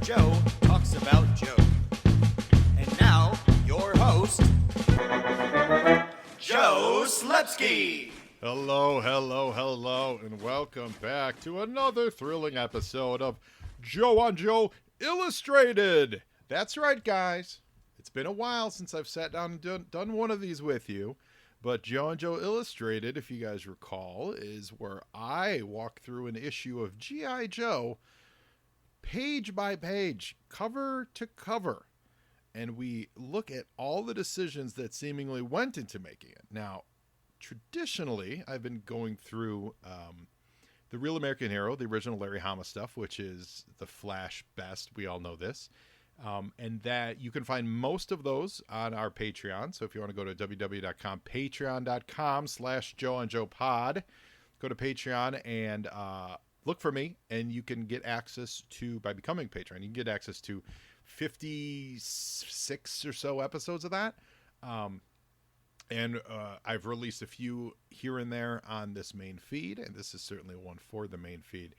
Joe talks about Joe. And now, your host, Joe Slepsky. Hello, and welcome back to another thrilling episode of Joe on Joe Illustrated. That's right, guys. It's been a while since I've sat down and done one of these with you, but Joe on Joe Illustrated, if you guys recall, is where I walk through an issue of G.I. Joe page by page, cover to cover, and we look at all the decisions that seemingly went into making it. Now, traditionally, I've been going through the Real American Hero, the original Larry Hama stuff, which is the Flash best. We all know this. And that you can find most of those on our Patreon. So if you want to go to www.com, patreon.com/JoeOnJoePod, go to Patreon and look for me, and you can get access to, by becoming a patron, you can get access to 56 or so episodes of that. And I've released a few here and there on this main feed, and this is certainly one for the main feed,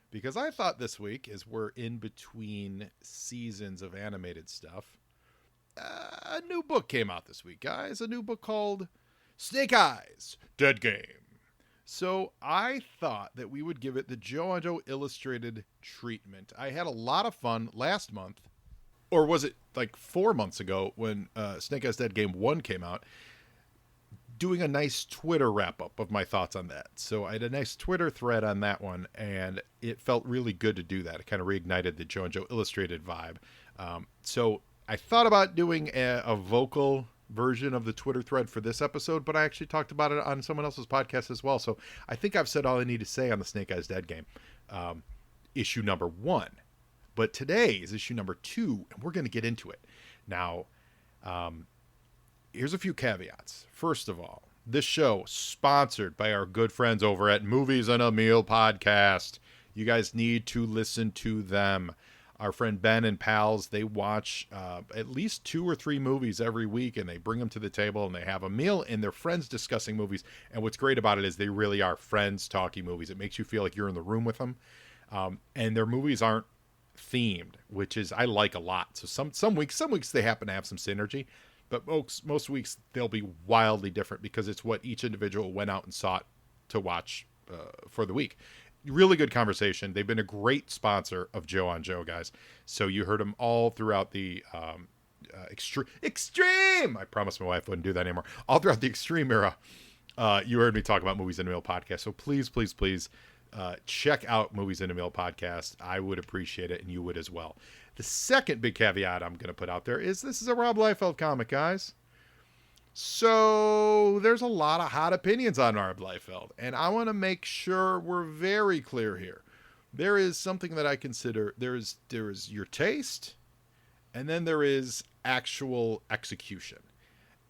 because I thought this week, as we're in between seasons of animated stuff, a new book came out this week, guys. A new book called Eyes Deadgame. So I thought that we would give it the Joe on Joe Illustrated treatment. I had a lot of fun last month, or was it like 4 months ago when Eyes Deadgame 1 came out, doing a nice Twitter wrap-up of my thoughts on that. So I had a nice Twitter thread on that one, and it felt really good to do that. It kind of reignited the Joe and Joe Illustrated vibe. So I thought about doing a vocal version of the Twitter thread for this episode, but I actually talked about it on someone else's podcast as well. So I think I've said all I need to say on the Eyes Deadgame, issue number 1. But today is issue number 2, and we're going to get into it. Now, here's a few caveats. First of all, this show sponsored by our good friends over at Movies and a Meal podcast. You guys need to listen to them. Our friend Ben and pals, they watch at least 2 or 3 movies every week, and they bring them to the table, and they have a meal, and they're friends discussing movies. And what's great about it is they really are friends talking movies. It makes you feel like you're in the room with them. And their movies aren't themed, which is I like a lot. So some weeks they happen to have some synergy, but most weeks they'll be wildly different because it's what each individual went out and sought to watch for the week. Really good conversation. They've been a great sponsor of Joe on Joe, guys. So you heard them all throughout the extreme. I promised my wife wouldn't do that anymore. All throughout the extreme era, you heard me talk about Movies in a Meal podcast. So please check out Movies in a Meal podcast. I would appreciate it, and you would as well. The second big caveat I'm going to put out there is this is a Rob Liefeld comic, guys. So there's a lot of hot opinions on Rob Liefeld, and I want to make sure we're very clear here. There is something that I consider, there is your taste, and then there is actual execution.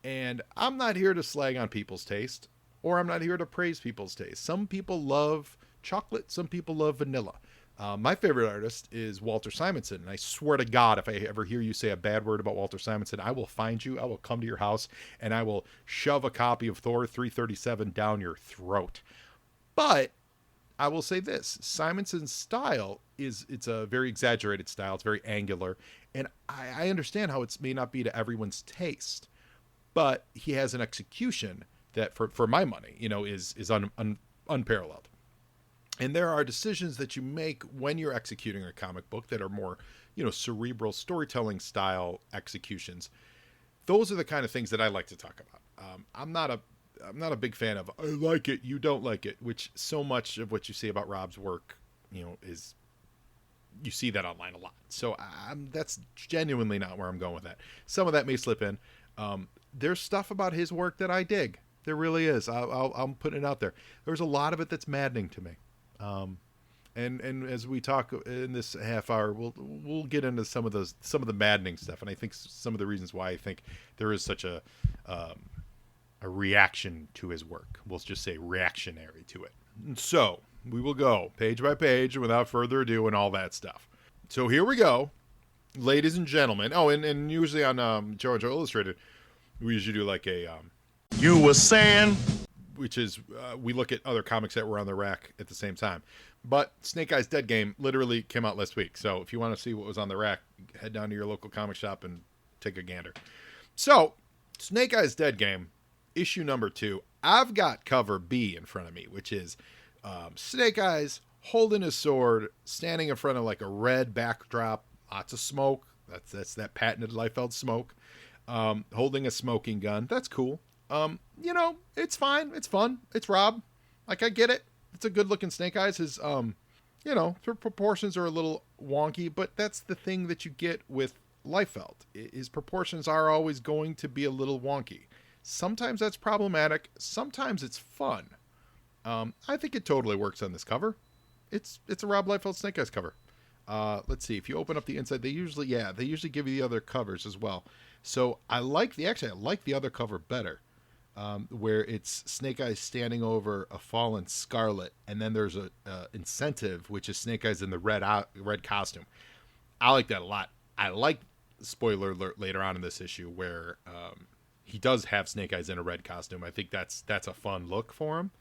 And I'm not here to slag on people's taste, or I'm not here to praise people's taste. Some people love chocolate, some people love vanilla. My favorite artist is Walter Simonson, and I swear to God, if I ever hear you say a bad word about Walter Simonson, I will find you, I will come to your house, and I will shove a copy of Thor 337 down your throat. But I will say this, Simonson's style it's a very exaggerated style, it's very angular, and I understand how it may not be to everyone's taste, but he has an execution that, for my money, is unparalleled. And there are decisions that you make when you're executing a comic book that are more, cerebral storytelling style executions. Those are the kind of things that I like to talk about. I'm not a big fan of I like it, you don't like it, which so much of what you see about Rob's work, is you see that online a lot. So that's genuinely not where I'm going with that. Some of that may slip in. There's stuff about his work that I dig. There really is. I'm putting it out there. There's a lot of it that's maddening to me. And as we talk in this half hour, we'll get into some of the maddening stuff, and I think some of the reasons why I think there is such a reaction to his work. We'll just say reactionary to it. And so we will go page by page without further ado and all that stuff. So here we go, ladies and gentlemen. Oh, and usually on Joe and Joe Illustrated, we usually do like a You were saying? which is we look at other comics that were on the rack at the same time. But Snake Eyes Deadgame literally came out last week. So if you want to see what was on the rack, head down to your local comic shop and take a gander. So Snake Eyes Deadgame, issue number 2. I've got cover B in front of me, which is Snake Eyes holding his sword, standing in front of like a red backdrop, lots of smoke. That's that patented Liefeld smoke. Holding a smoking gun. That's cool. You know, it's fine. It's fun. It's Rob. Like, I get it. It's a good looking Snake Eyes. His, you know, proportions are a little wonky, but that's the thing that you get with Liefeld. His proportions are always going to be a little wonky. Sometimes that's problematic. Sometimes it's fun. I think it totally works on this cover. It's a Rob Liefeld Snake Eyes cover. Let's see. If you open up the inside, they usually give you the other covers as well. So I like the other cover better, where it's Snake Eyes standing over a fallen Scarlet, and then there's a incentive, which is Snake Eyes in the red costume. I like that a lot. I like, spoiler alert, later on in this issue where he does have Snake Eyes in a red costume. I think that's a fun look for him.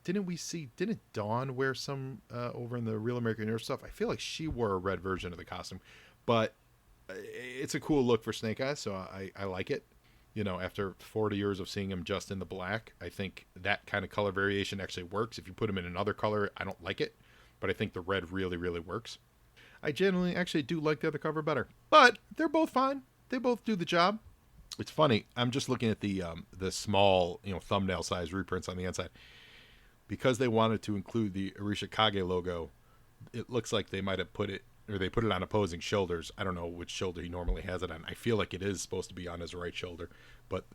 Didn't Dawn wear some over in the Real American Hero stuff? I feel like she wore a red version of the costume, but it's a cool look for Snake Eyes, so I like it. You know, after 40 years of seeing him just in the black, I think that kind of color variation actually works. If you put him in another color, I don't like it, but I think the red really, really works. I generally actually do like the other cover better, but they're both fine. They both do the job. It's funny. I'm just looking at the small, thumbnail size reprints on the inside. Because they wanted to include the Arisha Kage logo, it looks like they might have put it on opposing shoulders. I don't know which shoulder he normally has it on. I feel like it is supposed to be on his right shoulder, but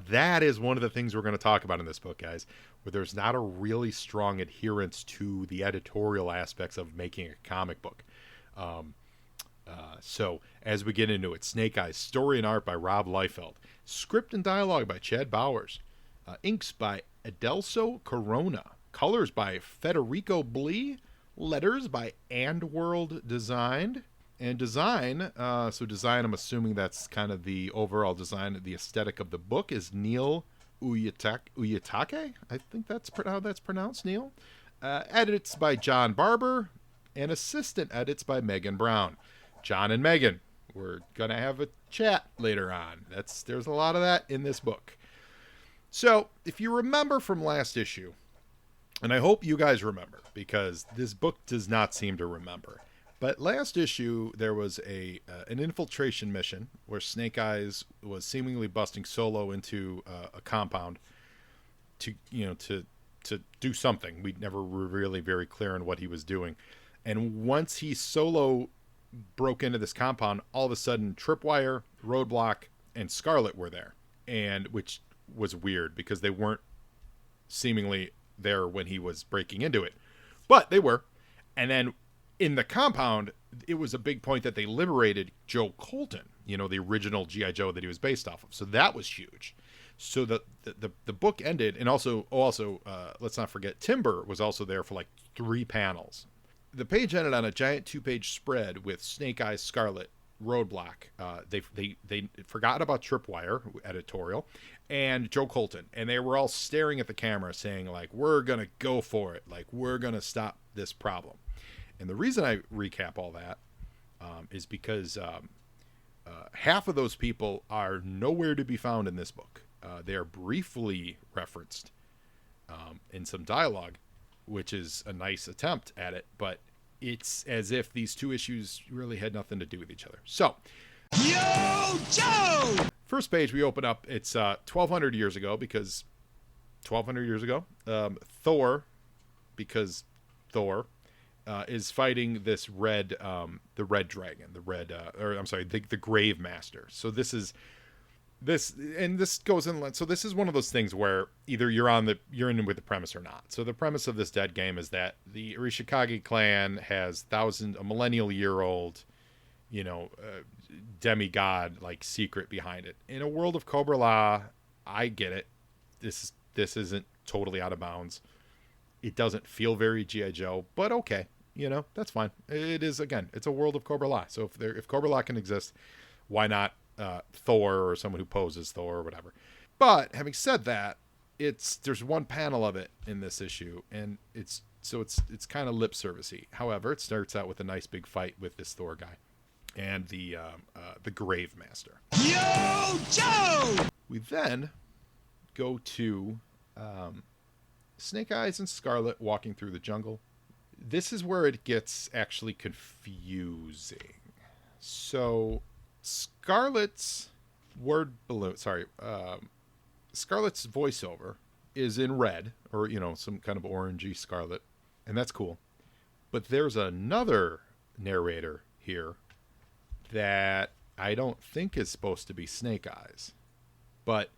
that is one of the things we're going to talk about in this book, guys, where there's not a really strong adherence to the editorial aspects of making a comic book. So as we get into it, Snake Eyes, story and art by Rob Liefeld, script and dialogue by Chad Bowers, inks by Adelso Corona, colors by Federico Blee, letters by Andworld Designed, and design, I'm assuming that's kind of the overall design, the aesthetic of the book, is Neil Uyatake. I think that's how that's pronounced, Neil. Edits by John Barber, and assistant edits by Megan Brown. John and Megan, we're going to have a chat later on. There's a lot of that in this book. So, if you remember from last issue, and I hope you guys remember, because this book does not seem to remember, but last issue there was an infiltration mission where Snake Eyes was seemingly busting solo into a compound to do something. We never were really very clear on what he was doing. And once he solo broke into this compound, all of a sudden Tripwire, Roadblock, and Scarlet were there, and which was weird because they weren't seemingly there when he was breaking into it, but they were. And then in the compound, it was a big point that they liberated Joe Colton, the original G.I. Joe that he was based off of. So that was huge. So the book ended, and also let's not forget Timber was also there for like 3 panels. The page ended on a giant 2-page spread with Snake Eyes, Scarlet, Roadblock. They forgot about Tripwire editorial and Joe Colton, and they were all staring at the camera saying like, we're gonna go for it, like we're gonna stop this problem. And the reason I recap all that is because half of those people are nowhere to be found in this book. They are briefly referenced in some dialogue, which is a nice attempt at it, but it's as if these 2 issues really had nothing to do with each other. So, Yo, Joe! First page we open up, it's 1,200 years ago, because 1,200 years ago, Thor, because Thor is fighting this the red dragon, the Grave Master. So this goes in. So this is one of those things where either you're in with the premise or not. So the premise of this dead game is that the Arishikage clan has a millennial year old, demigod like secret behind it. In a world of Cobra La, I get it. This isn't totally out of bounds. It doesn't feel very G.I. Joe, but okay, that's fine. It is, again, it's a world of Cobra La. So if Cobra La can exist, why not Thor or someone who poses Thor or whatever? But having said that, there's one panel of it in this issue, and it's kind of lip servicey. However, it starts out with a nice big fight with this Thor guy and the Grave Master. Yo, Joe! We then go to Snake Eyes and Scarlet walking through the jungle. This is where it gets actually confusing. So Scarlet's Scarlet's voiceover is in red, or some kind of orangey scarlet, and that's cool. But there's another narrator here that I don't think is supposed to be Snake Eyes. But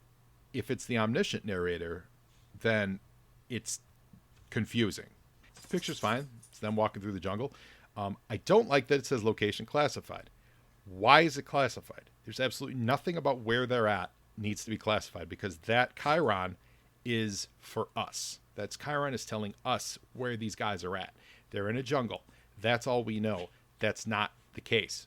if it's the omniscient narrator, then it's confusing. The picture's fine. It's them walking through the jungle. I don't like that it says location classified. Why is it classified? There's absolutely nothing about where they're at needs to be classified, because that Chiron is for us. That's Chiron is telling us where these guys are at. They're in a jungle. That's all we know. That's not the case.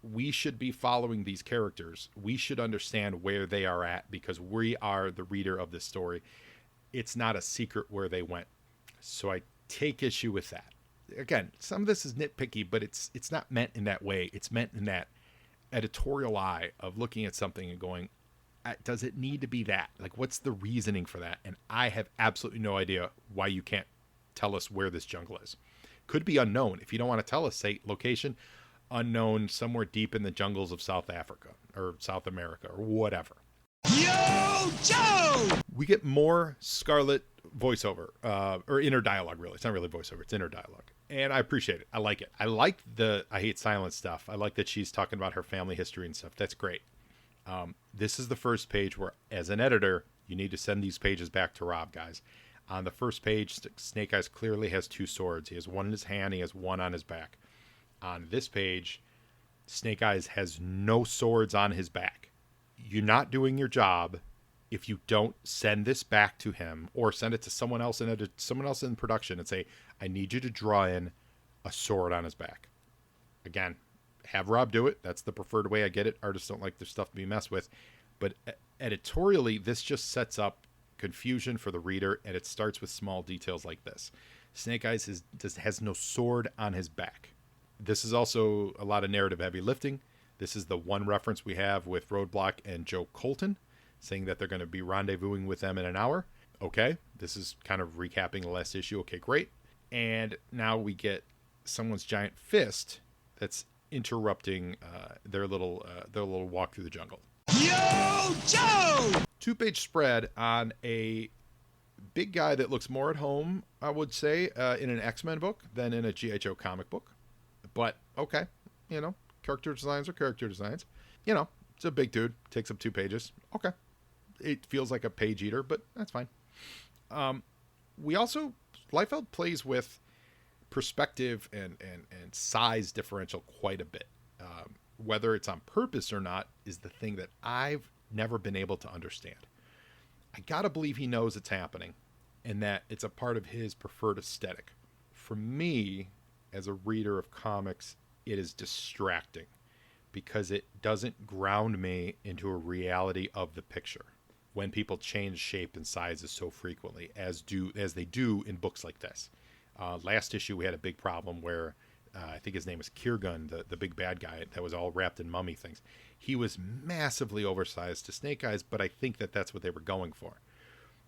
We should be following these characters. We should understand where they are at, because we are the reader of this story. It's not a secret where they went. So I take issue with that. Again, some of this is nitpicky, but it's not meant in that way. It's meant in that editorial eye of looking at something and going, does it need to be that? Like, what's the reasoning for that? And I have absolutely no idea why you can't tell us where this jungle is. Could be unknown. If you don't want to tell us, say location, unknown, somewhere deep in the jungles of South Africa or South America or whatever. Yo, Joe! We get more Scarlet voiceover, or inner dialogue, really. It's not really voiceover, it's inner dialogue. And I appreciate it. I like it. I like the I hate silence stuff. I like that she's talking about her family history and stuff. That's great. This is the first page where, as an editor, you need to send these pages back to Rob, guys. On the first page, Snake Eyes clearly has two swords. He has one in his hand, he has one on his back. On this page, Snake Eyes has no swords on his back. You're not doing your job if you don't send this back to him, or send it to someone else in production and say, I need you to draw in a sword on his back. Again, have Rob do it. That's the preferred way. I get it. Artists don't like their stuff to be messed with. But editorially, this just sets up confusion for the reader, and it starts with small details like this. Snake Eyes has no sword on his back. This is also a lot of narrative heavy lifting. This is the one reference we have with Roadblock and Joe Colton, saying that they're going to be rendezvousing with them in an hour. Okay, this is kind of recapping the last issue. Okay, great. And now we get someone's giant fist that's interrupting their little walk through the jungle. Yo, Joe! 2-page spread on a big guy that looks more at home, I would say, in an X-Men book than in a G.I. Joe comic book. But, okay, character designs are character designs. It's a big dude, takes up 2 pages. Okay. It feels like a page eater, but that's fine. Liefeld plays with perspective and size differential quite a bit. Whether it's on purpose or not is the thing that I've never been able to understand. I gotta believe he knows it's happening and that it's a part of his preferred aesthetic. For me, as a reader of comics, it is distracting because it doesn't ground me into a reality of the picture when people change shape and sizes so frequently as they do in books like this. Last issue we had a big problem where I think his name is Kirgun, the big bad guy that was all wrapped in mummy things. He was massively oversized to Snake Eyes, but I think that that's what they were going for.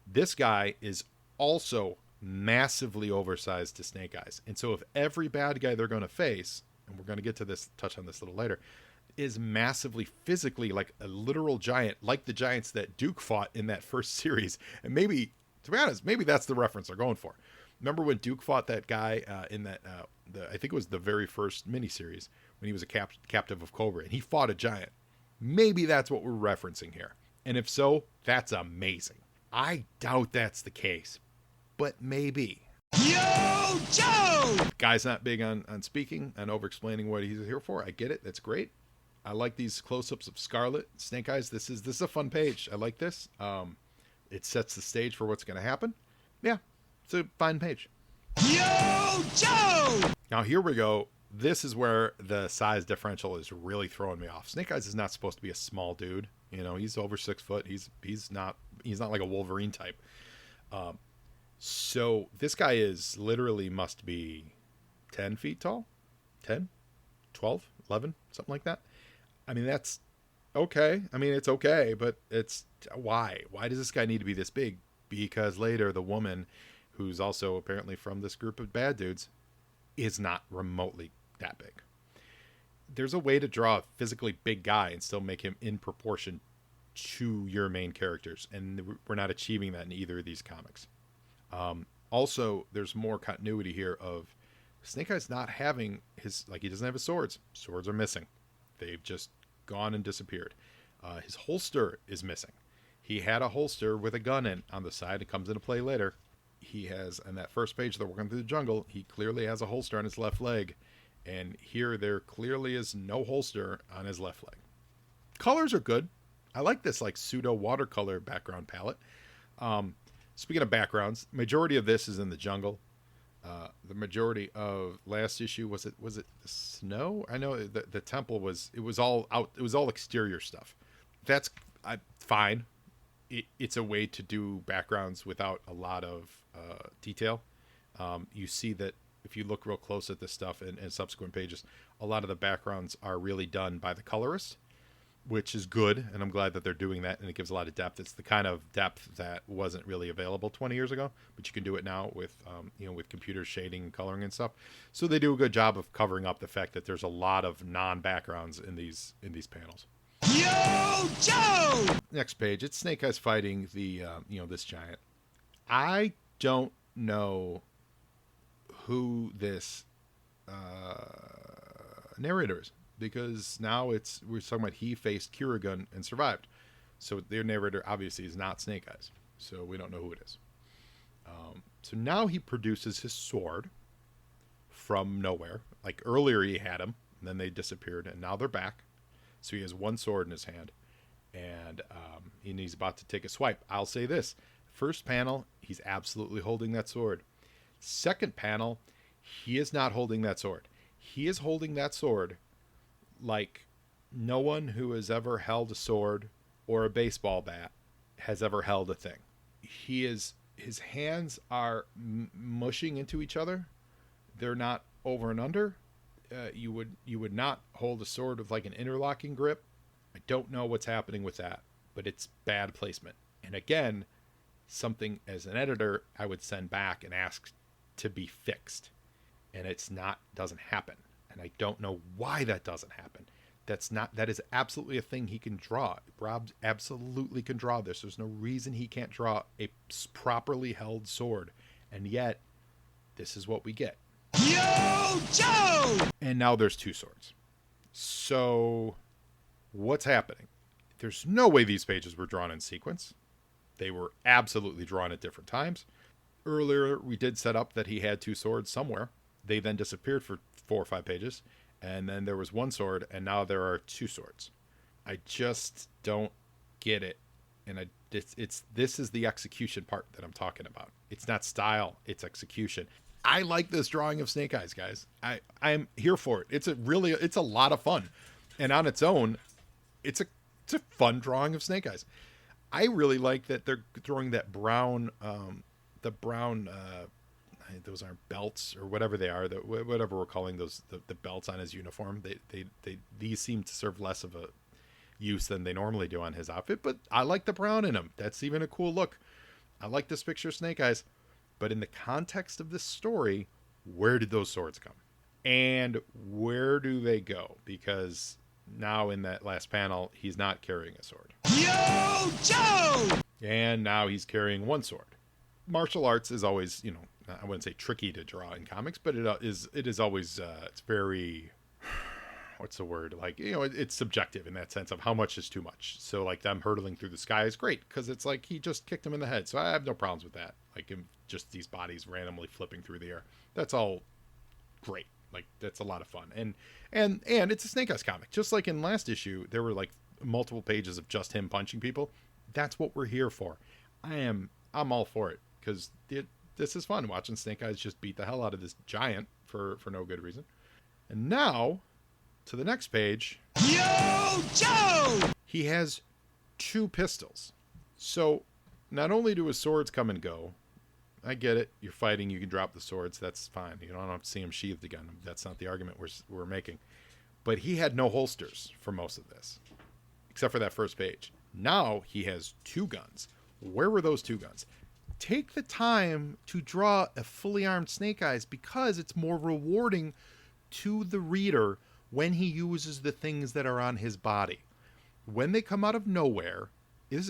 This guy is also massively oversized to Snake Eyes. And so if every bad guy they're going to face, and we're going to get to this, touch on this a little later, is massively physically like a literal giant, like the giants that Duke fought in that first series. And maybe, to be honest, maybe that's the reference they're going for. Remember when Duke fought that guy in that, I think it was the very first miniseries when he was a captive of Cobra, and he fought a giant. Maybe that's what we're referencing here. And if so, that's amazing. I doubt that's the case, but maybe. Yo, Joe! Guy's not big on speaking and over-explaining what he's here for. I get it. That's great. I like these close-ups of Scarlet, Snake Eyes. This is a fun page. I like this. It sets the stage for what's going to happen. Yeah, it's a fine page. Yo, Joe! Now here we go. This is where the size differential is really throwing me off. Snake Eyes is not supposed to be a small dude. You know, he's over 6 foot. He's not like a Wolverine type. So this guy is literally must be 10 feet tall, 10, 12, 11, something like that. I mean, that's okay. I mean, it's okay, but it's why? Why does this guy need to be this big? Because later the woman, who's also apparently from this group of bad dudes, is not remotely that big. There's a way to draw a physically big guy and still make him in proportion to your main characters, and we're not achieving that in either of these comics. Also, there's more continuity here of Snake Eyes not having his, like, he doesn't have his swords. Swords are missing. They've just gone and disappeared. His holster is missing. He had a holster with a gun in on the side. It comes into play later. He has, on that first page, they're working through the jungle. He clearly has a holster on his left leg. And here, there clearly is no holster on his left leg. Colors are good. I like this, like, pseudo watercolor background palette. Speaking of backgrounds, majority of this is in the jungle. The majority of last issue, was it the snow? I know the temple was all out. It was all exterior stuff. That's fine. It's a way to do backgrounds without a lot of detail. You see that if you look real close at this stuff in subsequent pages, a lot of the backgrounds are really done by the colorist, which is good, and I'm glad that they're doing that, and it gives a lot of depth. It's the kind of depth that wasn't really available 20 years ago, but you can do it now with with computer shading and coloring and stuff. So they do a good job of covering up the fact that there's a lot of non-backgrounds in these panels. Yo, Joe! Next page, it's Snake Eyes fighting the this giant. I don't know who this narrator is, because now we're talking about he faced Kirigan and survived. So their narrator obviously is not Snake Eyes. So we don't know who it is. So now he produces his sword from nowhere. Like earlier he had them, and then they disappeared, and now they're back. So he has one sword in his hand, and he's about to take a swipe. I'll say this. First panel, he's absolutely holding that sword. Second panel, he is not holding that sword. He is holding that sword like no one who has ever held a sword or a baseball bat has ever held a thing. His hands are mushing into each other. They're not over and under. You would not hold a sword with like an interlocking grip. I don't know what's happening with that, but it's bad placement. And again, something as an editor I would send back and ask to be fixed, and doesn't happen. And I don't know why that doesn't happen. That is absolutely a thing he can draw. Rob absolutely can draw this. There's no reason he can't draw a properly held sword. And yet, this is what we get. Yo, Joe! And now there's two swords. So, what's happening? There's no way these pages were drawn in sequence. They were absolutely drawn at different times. Earlier, we did set up that he had two swords somewhere. They then disappeared for 4 or 5 pages. And then there was one sword, and now there are two swords. I just don't get it. And this is the execution part that I'm talking about. It's not style, it's execution. I like this drawing of Snake Eyes, guys. I'm here for it. It's a lot of fun. And on its own, it's a fun drawing of Snake Eyes. I really like that they're throwing that brown those aren't belts or whatever they are, whatever we're calling those, the belts on his uniform. These seem to serve less of a use than they normally do on his outfit, but I like the brown in them. That's even a cool look. I like this picture of Snake Eyes, but in the context of this story, where did those swords come? And where do they go? Because now in that last panel, he's not carrying a sword. Yo, Joe! And now he's carrying one sword. Martial arts is always, I wouldn't say tricky to draw in comics, but it is always, it's very, what's the word? Like, it's subjective in that sense of how much is too much. So like them hurtling through the sky is great because it's like he just kicked him in the head. So I have no problems with that. Like him, just these bodies randomly flipping through the air. That's all great. Like that's a lot of fun. And it's a Snake Eyes comic. Just like in last issue, there were like multiple pages of just him punching people. That's what we're here for. I'm all for it because this is fun watching Snake Eyes just beat the hell out of this giant for no good reason. And now to the next page. Yo, Joe! He has 2 pistols. So not only do his swords come and go, I get it. You're fighting. You can drop the swords. That's fine. You don't have to see him sheathed again. That's not the argument we're making. But he had no holsters for most of this, except for that first page. Now he has 2 guns. Where were those 2 guns? Take the time to draw a fully armed Snake Eyes because it's more rewarding to the reader when he uses the things that are on his body. When they come out of nowhere, this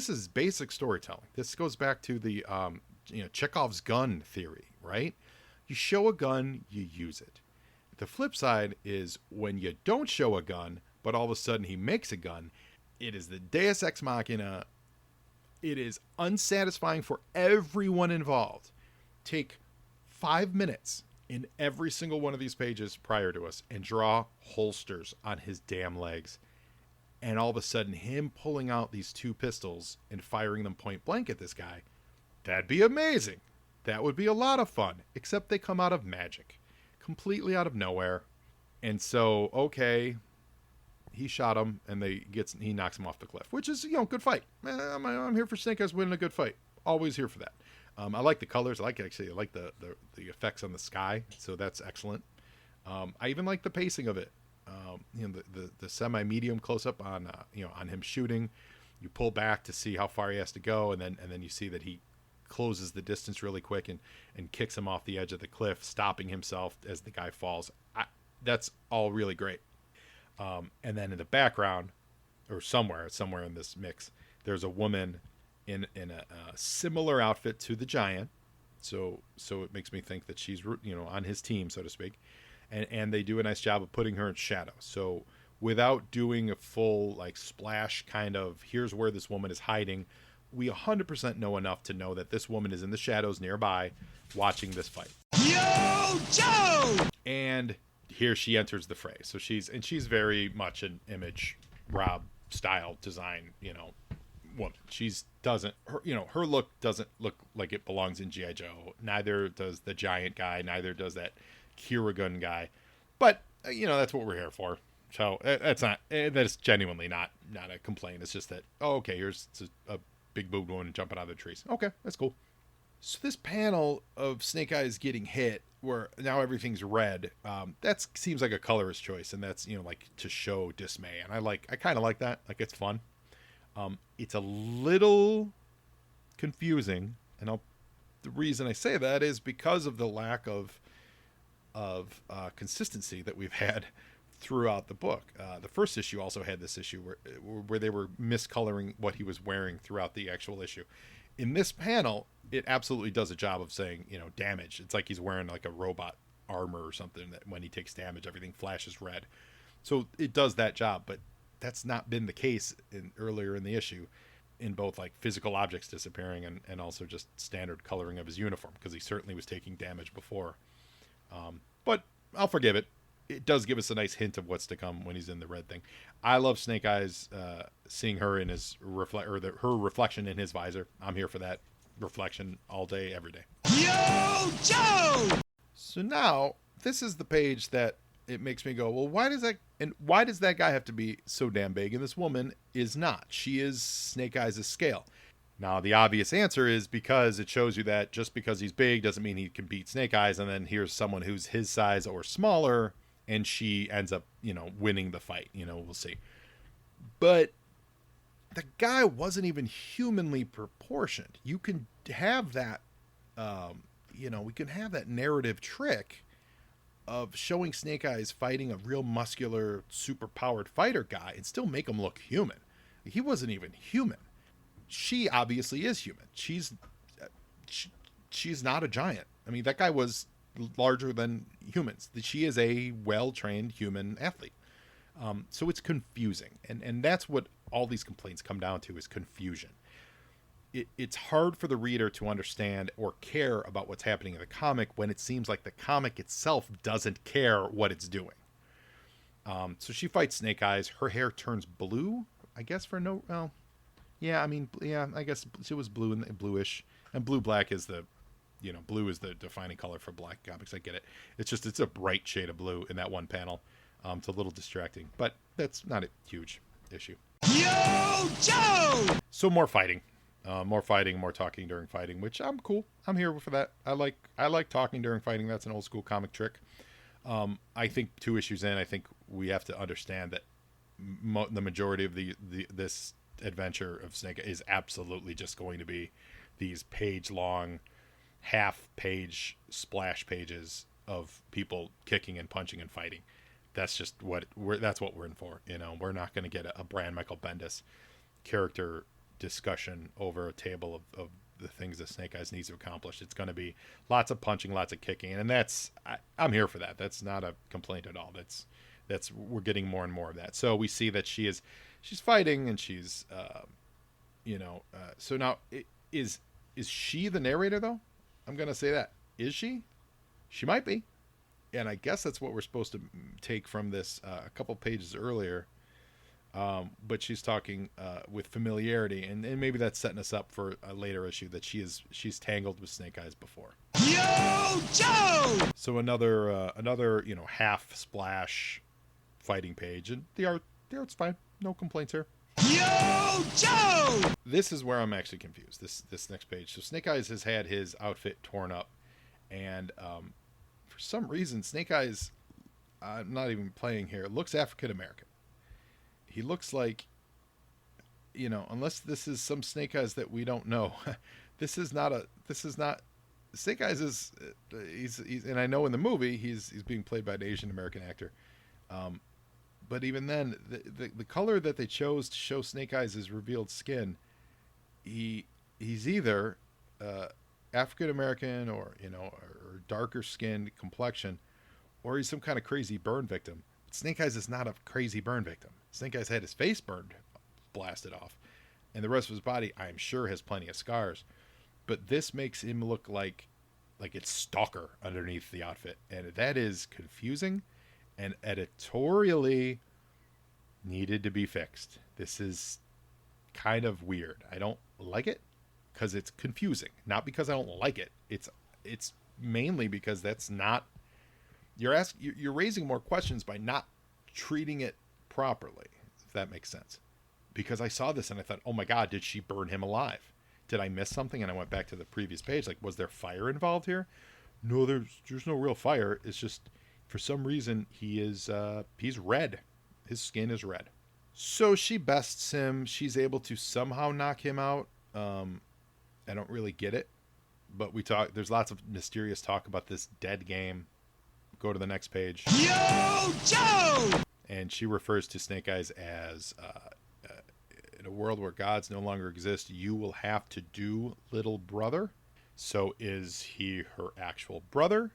is basic storytelling. This goes back to the Chekhov's gun theory, right? You show a gun, you use it. The flip side is when you don't show a gun, but all of a sudden he makes a gun, it is the Deus Ex Machina. It is unsatisfying for everyone involved. Take 5 minutes in every single one of these pages prior to us and draw holsters on his damn legs. And all of a sudden him pulling out these 2 pistols and firing them point blank at this guy. That'd be amazing. That would be a lot of fun, except they come out of magic. Completely out of nowhere. And so, okay, he shot him and he knocks him off the cliff, which is, good fight. I'm here for Snake Eyes winning a good fight. Always here for that. I like the colors. I like the effects on the sky. So that's excellent. I even like the pacing of it. The semi-medium close-up on him shooting. You pull back to see how far he has to go, and then you see that he closes the distance really quick and kicks him off the edge of the cliff, stopping himself as the guy falls. That's all really great. And then in the background, or somewhere in this mix, there's a woman in a similar outfit to the giant. So it makes me think that she's on his team, so to speak. And they do a nice job of putting her in shadow. So without doing a full splash kind of here's where this woman is hiding, we 100% know enough to know that this woman is in the shadows nearby watching this fight. Yo, Joe! And here she enters the fray. So she's very much an Image Rob style design, woman. Her look doesn't look like it belongs in G.I. Joe. Neither does the giant guy, neither does that Kiragun guy. But that's what we're here for. So that's genuinely not a complaint. It's just that, here's a big boob woman jumping out of the trees. Okay, that's cool. So this panel of Snake Eyes getting hit, where now everything's red, that seems like a colorist choice, and that's to show dismay, and I kind of like that. It's fun. It's a little confusing, and the reason I say that is because of the lack of consistency that we've had throughout the book. The first issue also had this issue where they were miscoloring what he was wearing throughout the actual issue. In this panel, it absolutely does a job of saying, damage. It's like he's wearing like a robot armor or something that when he takes damage, everything flashes red. So it does that job, but that's not been the case earlier in the issue in both physical objects disappearing and also just standard coloring of his uniform, because he certainly was taking damage before. But I'll forgive it. It does give us a nice hint of what's to come when he's in the red thing. I love Snake Eyes, seeing her in his her reflection in his visor. I'm here for that reflection all day, every day. Yo, Joe! So now this is the page that it makes me go, well, why does that guy have to be so damn big and this woman is not? She is Snake Eyes' scale. Now, the obvious answer is because it shows you that just because he's big doesn't mean he can beat Snake Eyes, and then here's someone who's his size or smaller, and she ends up, winning the fight. We'll see. But the guy wasn't even humanly proportioned. You can have that, we can have that narrative trick of showing Snake Eyes fighting a real muscular, super-powered fighter guy and still make him look human. He wasn't even human. She obviously is human. She's not a giant. I mean, that guy was larger than humans. She is a well-trained human athlete. So it's confusing. And that's what all these complaints come down to, is confusion. It's hard for the reader to understand or care about what's happening in the comic when it seems like the comic itself doesn't care what it's doing. So she fights Snake Eyes. Her hair turns blue, I guess, I guess it was blue and bluish, and blue-black is blue is the defining color for black comics. I get it. It's a bright shade of blue in that one panel. It's a little distracting, but that's not a huge issue. Yo, Joe! So more fighting. More fighting, more talking during fighting, which I'm cool. I'm here for that. I like talking during fighting. That's an old school comic trick. I think 2 issues in, I think we have to understand that the majority of this adventure of Snake is absolutely just going to be these page-long, half-page splash pages of people kicking and punching and fighting. That's just that's what we're in for. You know, we're not going to get a Brian Michael Bendis character discussion over a table of the things that Snake Eyes needs to accomplish. It's going to be lots of punching, lots of kicking, and I'm here for that. That's not a complaint at all. That's we're getting more and more of that. So we see that she's fighting, and she's so now is she the narrator though? I'm going to say that. Is she? She might be. And I guess that's what we're supposed to take from this a couple pages earlier. But she's talking with familiarity, and maybe that's setting us up for a later issue that she's tangled with Snake Eyes before. Yo, Joe! So another half splash fighting page, and the art's fine, no complaints here. Yo, Joe! This is where I'm actually confused. This next page. So Snake Eyes has had his outfit torn up, and for some reason Snake Eyes, I'm not even playing here, looks African American. He looks like, unless this is some Snake Eyes that we don't know. This is not Snake Eyes is he's and I know in the movie he's being played by an Asian American actor. But even then, the color that they chose to show Snake Eyes' revealed skin, he's either African American or darker skinned complexion, or he's some kind of crazy burn victim. But Snake Eyes is not a crazy burn victim. Snake Eyes had his face blasted off, and the rest of his body, I'm sure, has plenty of scars. But this makes him look like it's Stalker underneath the outfit, and that is confusing and editorially needed to be fixed. This is kind of weird. I don't like it because it's confusing, not because I don't like it. It's mainly because that's not you're raising more questions by not treating it properly, if that makes sense. Because I saw this and I thought, oh my God, did she burn him alive? Did I miss something? And I went back to the previous page. Like, was there fire involved here? No, there's no real fire. It's just, for some reason, he's red. His skin is red. So she bests him. She's able to somehow knock him out. I don't really get it. But there's lots of mysterious talk about this dead game. Go to the next page. Yo, Joe! And she refers to Snake Eyes as, in a world where gods no longer exist, you will have to do, little brother. So is he her actual brother?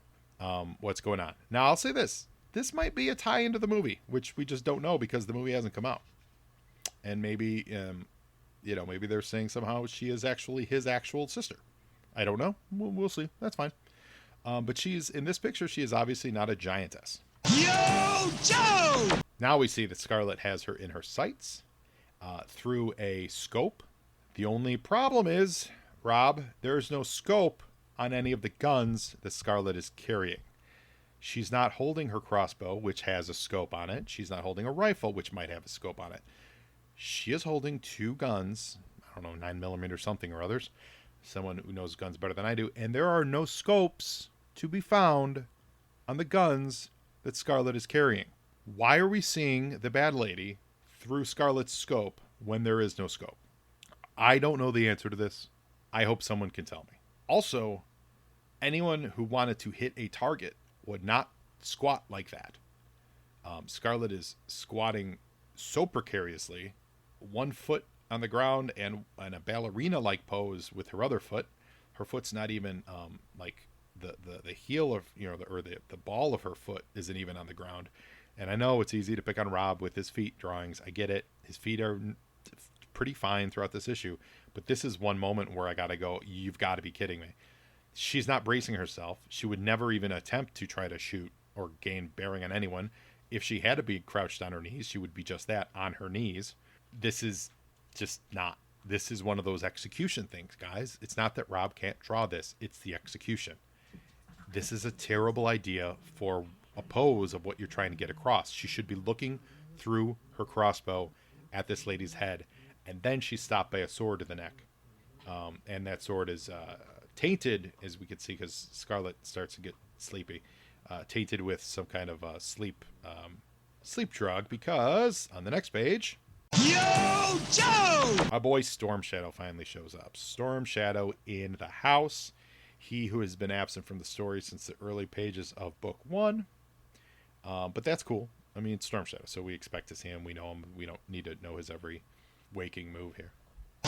What's going on? Now, I'll say this. This might be a tie into the movie, which we just don't know because the movie hasn't come out. And maybe, maybe they're saying somehow she is actually his actual sister. I don't know. We'll see. That's fine. But in this picture, she is obviously not a giantess. Yo, Joe! Now we see that Scarlet has her in her sights through a scope. The only problem is, Rob, there's no scope on any of the guns that Scarlet is carrying. She's not holding her crossbow, which has a scope on it. She's not holding a rifle, which might have a scope on it. She is holding 2 guns. I don't know, 9mm something or others. Someone who knows guns better than I do. And there are no scopes to be found on the guns that Scarlet is carrying. Why are we seeing the bad lady through Scarlet's scope when there is no scope? I don't know the answer to this. I hope someone can tell me. Also, anyone who wanted to hit a target would not squat like that. Scarlet is squatting so precariously, 1 foot on the ground and a ballerina-like pose with her other foot. Her foot's not even the heel of the ball of her foot isn't even on the ground. And I know it's easy to pick on Rob with his feet drawings. I get it. His feet are pretty fine throughout this issue, but this is one moment where I gotta go, you've got to be kidding me. She's not bracing herself. She would never even attempt to try to shoot or gain bearing on anyone. If she had to be crouched on her knees, she would be just that, on her knees. This is just not. This is one of those execution things, guys. It's not that Rob can't draw this. It's the execution. This is a terrible idea for a pose of what you're trying to get across. She should be looking through her crossbow at this lady's head, and then she's stopped by a sword to the neck. And that sword is tainted, as we can see, because Scarlet starts to get sleepy, tainted with some kind of sleep drug, because on the next page, Yo, Joe! our boy Storm Shadow finally shows up. Storm Shadow in the house. He who has been absent from the story since the early pages of book 1. But that's cool. I mean, it's Storm Shadow, so we expect to see him. We know him. We don't need to know his every waking move here.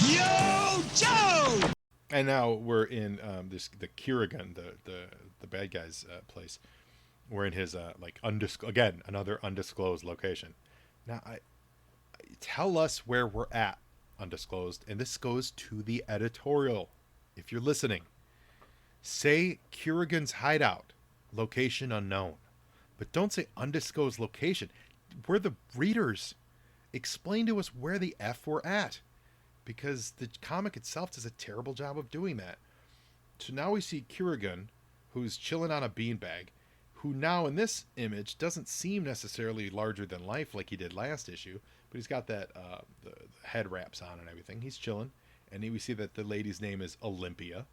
Yo, Joe! And now we're in the Kirigan, the bad guy's place. We're in his again, another undisclosed location. Now, tell us where we're at, undisclosed, and this goes to the editorial. If you're listening, say Kirigan's hideout, location unknown, but don't say undisclosed location. We're the readers. Explain to us where the F we're at, because the comic itself does a terrible job of doing that. So now we see Kirigan, who's chilling on a beanbag, who now in this image doesn't seem necessarily larger than life like he did last issue, but he's got that the head wraps on and everything. He's chilling, and we see that the lady's name is Olympia.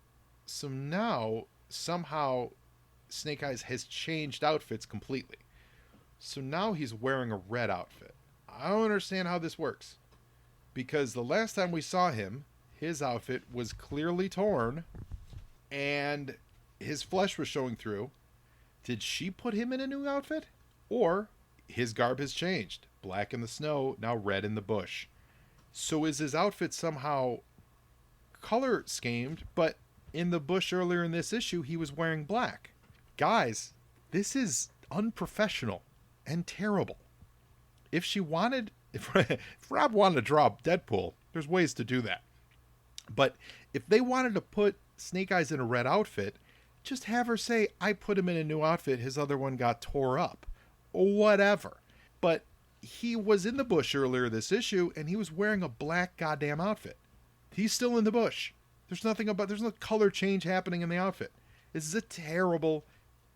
So now somehow Snake Eyes has changed outfits completely. So now he's wearing a red outfit. I don't understand how this works, because the last time we saw him, his outfit was clearly torn and his flesh was showing through. Did she put him in a new outfit? Or his garb has changed. Black in the snow, now red in the bush. So is his outfit somehow color schemed, but in the bush earlier in this issue, he was wearing black? Guys, this is unprofessional and terrible. If Rob wanted to draw Deadpool, there's ways to do that. But if they wanted to put Snake Eyes in a red outfit, just have her say, I put him in a new outfit, his other one got tore up. Or whatever. But he was in the bush earlier this issue, and he was wearing a black goddamn outfit. He's still in the bush. There's no color change happening in the outfit. This is a terrible,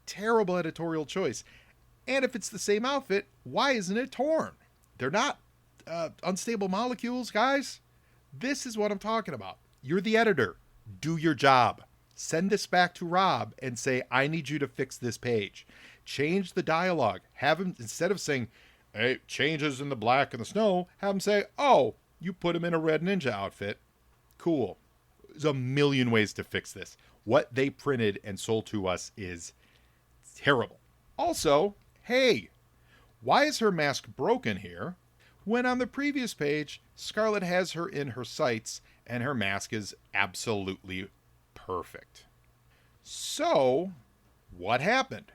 terrible editorial choice. And if it's the same outfit, why isn't it torn? They're not unstable molecules, guys. This is what I'm talking about. You're the editor. Do your job. Send this back to Rob and say, I need you to fix this page. Change the dialogue. Have him, instead of saying, hey, changes in the black and the snow, have him say, oh, you put him in a red ninja outfit. Cool. There's a million ways to fix this. What they printed and sold to us is terrible. Also, hey, why is her mask broken here when on the previous page, Scarlet has her in her sights and her mask is absolutely perfect? So, what happened?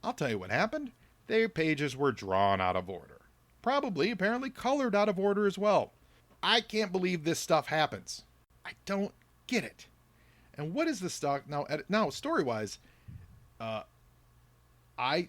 I'll tell you what happened. Their pages were drawn out of order. Probably, apparently, colored out of order as well. I can't believe this stuff happens. I don't get it. And what is this stuff? Now, story-wise,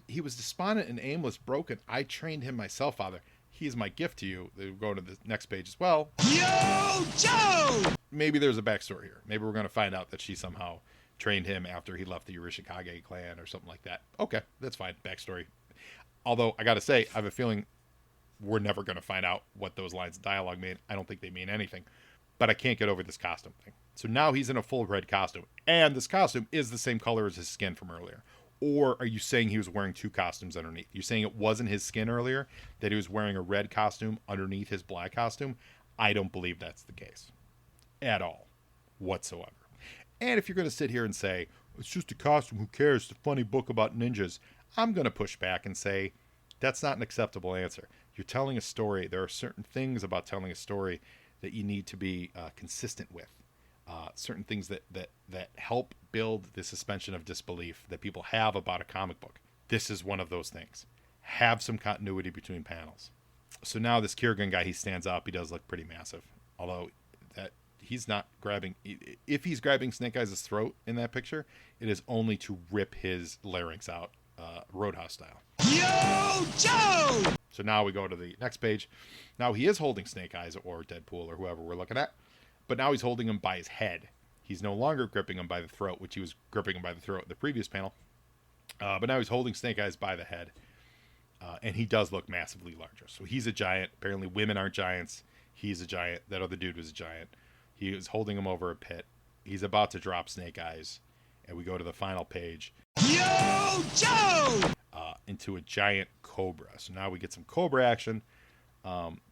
he was despondent and aimless, broken. I trained him myself, Father. He is my gift to you. They go to the next page as well. Yo, Joe! Maybe there's a backstory here. Maybe we're going to find out that she somehow trained him after he left the Urishikage clan or something like that. Okay, that's fine. Backstory. Although, I got to say, I have a feeling we're never going to find out what those lines of dialogue mean. I don't think they mean anything. But I can't get over this costume thing. So now he's in a full red costume. And this costume is the same color as his skin from earlier. Or are you saying he was wearing two costumes underneath? You're saying it wasn't his skin earlier, that he was wearing a red costume underneath his black costume? I don't believe that's the case. At all. Whatsoever. And if you're going to sit here and say, it's just a costume, who cares? It's a funny book about ninjas. I'm going to push back and say, that's not an acceptable answer. You're telling a story. There are certain things about telling a story that you need to be consistent with. Certain things that help build the suspension of disbelief that people have about a comic book. This is one of those things. Have some continuity between panels. So now this Kirigan guy, he stands up. He does look pretty massive. Although that he's not grabbing... If he's grabbing Snake Eyes' throat in that picture, it is only to rip his larynx out, Roadhouse style. Yo, Joe! So now we go to the next page. Now he is holding Snake Eyes or Deadpool or whoever we're looking at. But now he's holding him by his head. He's no longer gripping him by the throat, which he was gripping him by the throat in the previous panel. But now he's holding Snake Eyes by the head. And he does look massively larger. So he's a giant. Apparently women aren't giants. He's a giant. That other dude was a giant. He was holding him over a pit. He's about to drop Snake Eyes. And we go to the final page. Yo, Joe! Into a giant cobra. So now we get some cobra action.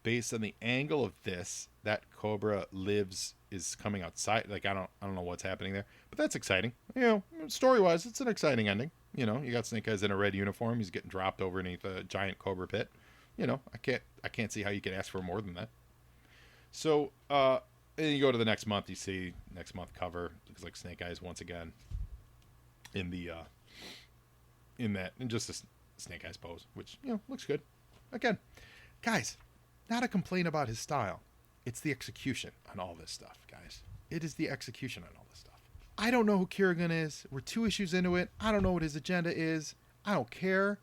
Based on the angle of this, that cobra is coming outside. Like, I don't know what's happening there. But that's exciting. You know, story-wise, it's an exciting ending. You know, you got Snake Eyes in a red uniform. He's getting dropped over underneath a giant cobra pit. You know, I can't see how you can ask for more than that. So, and you go to the next month, you see next month cover. Looks like Snake Eyes once again in just a Snake Eyes pose, which, you know, looks good. Again, guys, not a complaint about his style. It's the execution on all this stuff, guys. It is the execution on all this stuff. I don't know who Kirigan is. We're 2 issues into it. I don't know what his agenda is. I don't care.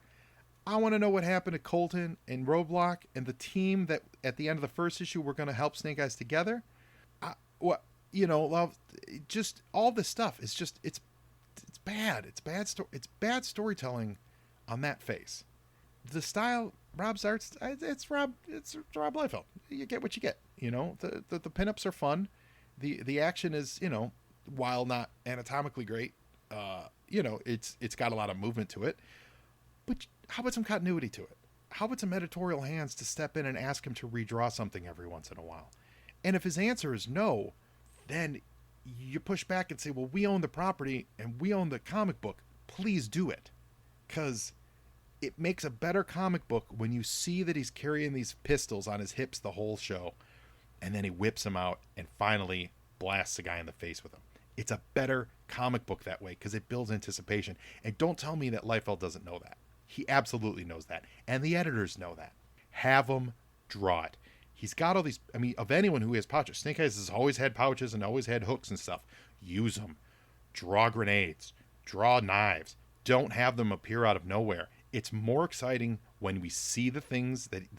I want to know what happened to Colton and Roadblock and the team that at the end of the first issue we're going to help Snake Eyes together. Just all this stuff is just it's bad. It's bad storytelling on that face. The style, Rob's arts, it's Rob Liefeld. You get what you get. You know, the pinups are fun. The action is, you know, while not anatomically great, you know, it's got a lot of movement to it. But how about some continuity to it? How about some editorial hands to step in and ask him to redraw something every once in a while? And if his answer is no, then you push back and say, well, we own the property and we own the comic book. Please do it. Because it makes a better comic book when you see that he's carrying these pistols on his hips the whole show, and then he whips them out and finally blasts the guy in the face with them. It's a better comic book that way because it builds anticipation. And don't tell me that Liefeld doesn't know that. He absolutely knows that. And the editors know that. Have him draw it. He's got all these, I mean, of anyone who has pouches. Snake Eyes has always had pouches and always had hooks and stuff. Use them. Draw grenades. Draw knives. Don't have them appear out of nowhere. It's more exciting when we see the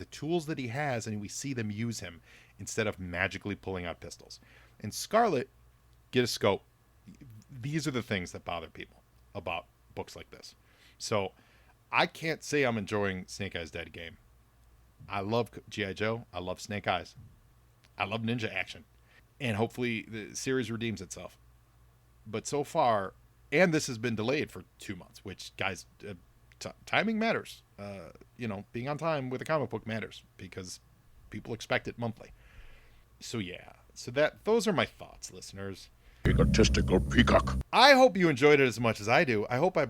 tools that he has and we see them use him instead of magically pulling out pistols. And Scarlet, get a scope. These are the things that bother people about books like this. So I can't say I'm enjoying Snake Eyes Deadgame. I love G.I. Joe. I love Snake Eyes. I love ninja action. And hopefully the series redeems itself. But so far, and this has been delayed for 2 months, which, guys, timing matters. You know, being on time with a comic book matters because people expect it monthly. So yeah, those are my thoughts, listeners. Egotistical peacock. I hope you enjoyed it as much as I do. I hope I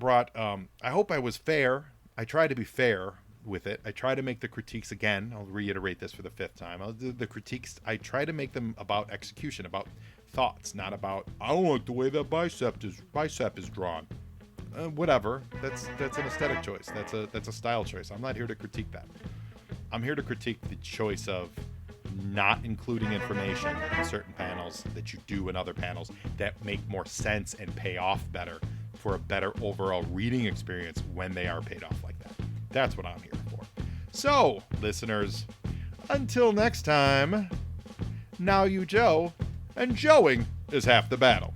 was fair. I try to be fair with it. I try to make the critiques, again, I'll reiterate this for the 5th time. The critiques, I try to make them about execution, about thoughts, not about, I don't like the way that bicep is drawn. Whatever. That's an aesthetic choice. That's a style choice. I'm not here to critique that. I'm here to critique the choice of not including information in certain panels that you do in other panels that make more sense and pay off better for a better overall reading experience when they are paid off like that. That's what I'm here for. So, listeners, until next time, now you Joe, and Joeing is half the battle.